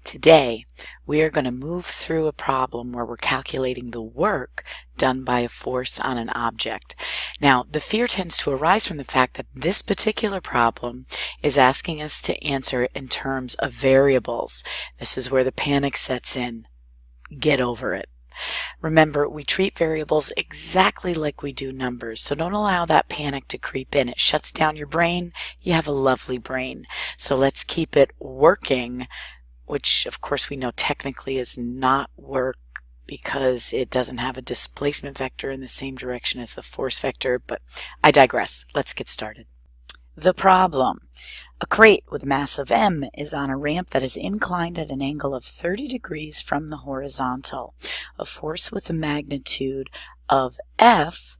Today, we are going to move through a problem where we're calculating the work done by a force on an object. Now, the fear tends to arise from the fact that this particular problem is asking us to answer it in terms of variables. This is where the panic sets in. Get over it. Remember, we treat variables exactly like we do numbers, so don't allow that panic to creep in. It shuts down your brain. You have a lovely brain. So let's keep it working, which of course we know technically is not work because it doesn't have a displacement vector in the same direction as the force vector, but I digress. Let's get started. The problem. A crate with mass of m is on a ramp that is inclined at an angle of 30 degrees from the horizontal. A force with a magnitude of F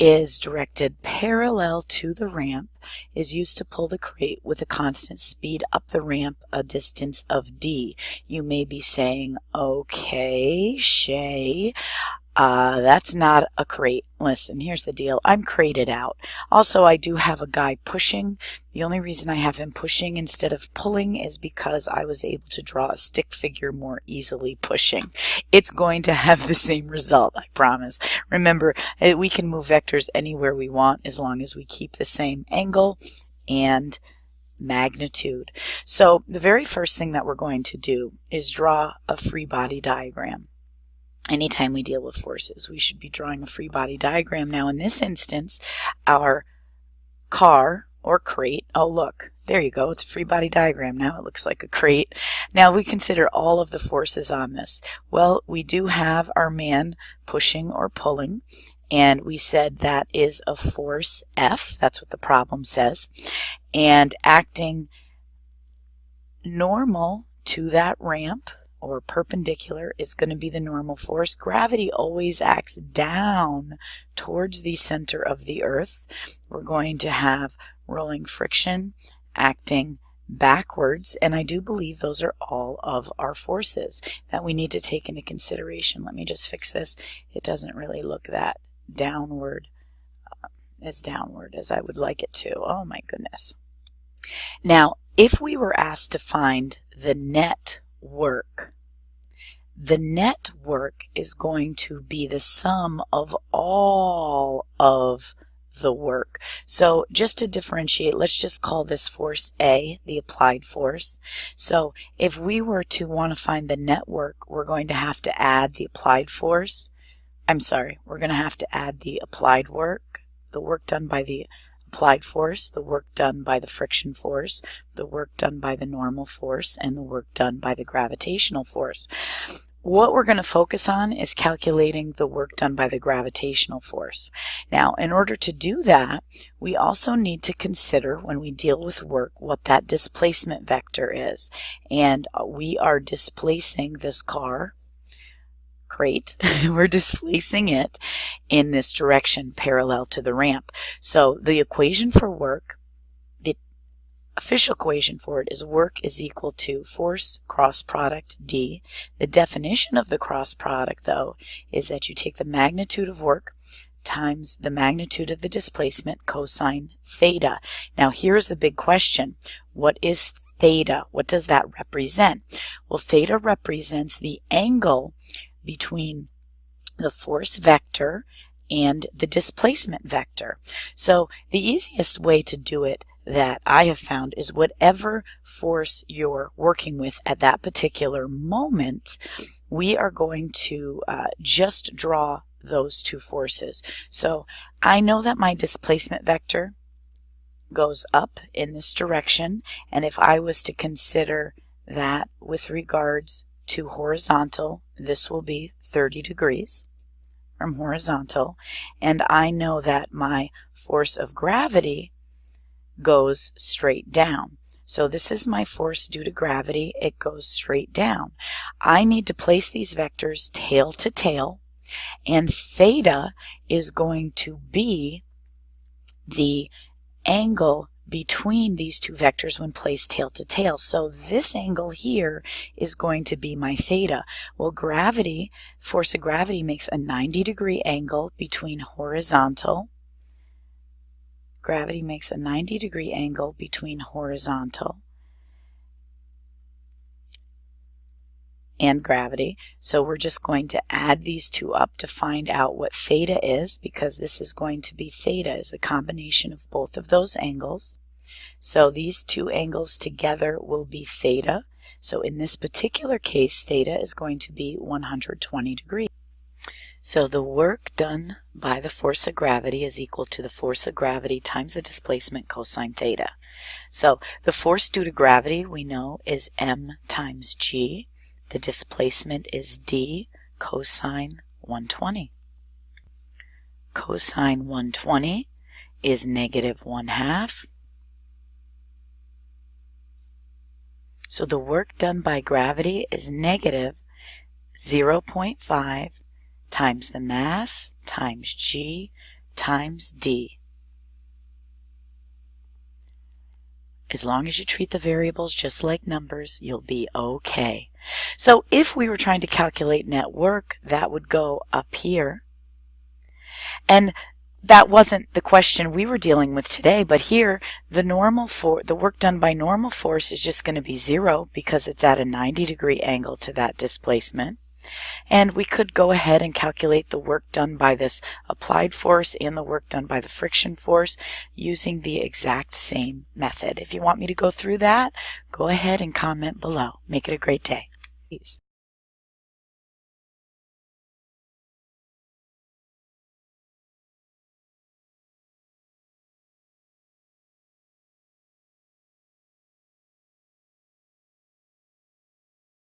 is directed parallel to the ramp, is used to pull the crate with a constant speed up the ramp a distance of d. You may be saying, okay, Shay, that's not a crate. Listen, here's the deal. I'm crated out. Also, I do have a guy pushing. The only reason I have him pushing instead of pulling is because I was able to draw a stick figure more easily pushing. It's going to have the same result, I promise. Remember, we can move vectors anywhere we want as long as we keep the same angle and magnitude. So the very first thing that we're going to do is draw a free body diagram. Anytime we deal with forces, we should be drawing a free body diagram. Now, in this instance, our car or crate, oh look, there you go, it's a free body diagram. Now it looks like a crate. Now we consider all of the forces on this. Well, we do have our man pushing or pulling, and we said that is a force F. That's what the problem says. And acting normal to that ramp, or perpendicular, is going to be the normal force. Gravity always acts down towards the center of the earth. We're going to have rolling friction acting backwards, and I do believe those are all of our forces that we need to take into consideration. Let me just fix this. It doesn't really look that downward as I would like it to. Oh my goodness. Now, if we were asked to find the net work, the net work is going to be the sum of all of the work. So just to differentiate, let's just call this force A, the applied force. So if we were to want to find the net work, we're going to have to add the applied force. We're going to have to add the applied work, the work done by the applied force, the work done by the friction force, the work done by the normal force, and the work done by the gravitational force. What we're going to focus on is calculating the work done by the gravitational force. Now, in order to do that, we also need to consider, when we deal with work, what that displacement vector is. And we are displacing this crate, we're displacing it in this direction parallel to the ramp. So the equation for work, the official equation for it is work is equal to force cross product D. The definition of the cross product, though, is that you take the magnitude of work times the magnitude of the displacement cosine theta. Now here's the big question. What is theta? What does that represent? Well, theta represents the angle between the force vector and the displacement vector. So the easiest way to do it that I have found is whatever force you're working with at that particular moment, we are going to just draw those two forces. So I know that my displacement vector goes up in this direction, and if I was to consider that with regards to horizontal, this will be 30 degrees from horizontal, and I know that my force of gravity goes straight down. So this is my force due to gravity. It goes straight down. I need to place these vectors tail to tail, and theta is going to be the angle between these two vectors when placed tail to tail. So this angle here is going to be my theta. Well, gravity, force of gravity makes a 90-degree angle between horizontal. Gravity makes a 90-degree angle between horizontal and gravity. So we're just going to add these two up to find out what theta is, because this is going to be theta is the combination of both of those angles. So these two angles together will be theta. So in this particular case, theta is going to be 120 degrees. So the work done by the force of gravity is equal to the force of gravity times the displacement cosine theta. So the force due to gravity we know is m times g. The displacement is d cosine 120. Cosine 120 is negative 1/2. So the work done by gravity is negative 0.5 times the mass times g times d. As long as you treat the variables just like numbers, you'll be okay. So if we were trying to calculate net work, that would go up here. And that wasn't the question we were dealing with today, but here the work done by normal force is just going to be 0 because it's at a 90-degree angle to that displacement. And we could go ahead and calculate the work done by this applied force and the work done by the friction force using the exact same method. If you want me to go through that, go ahead and comment below. Make it a great day. Peace.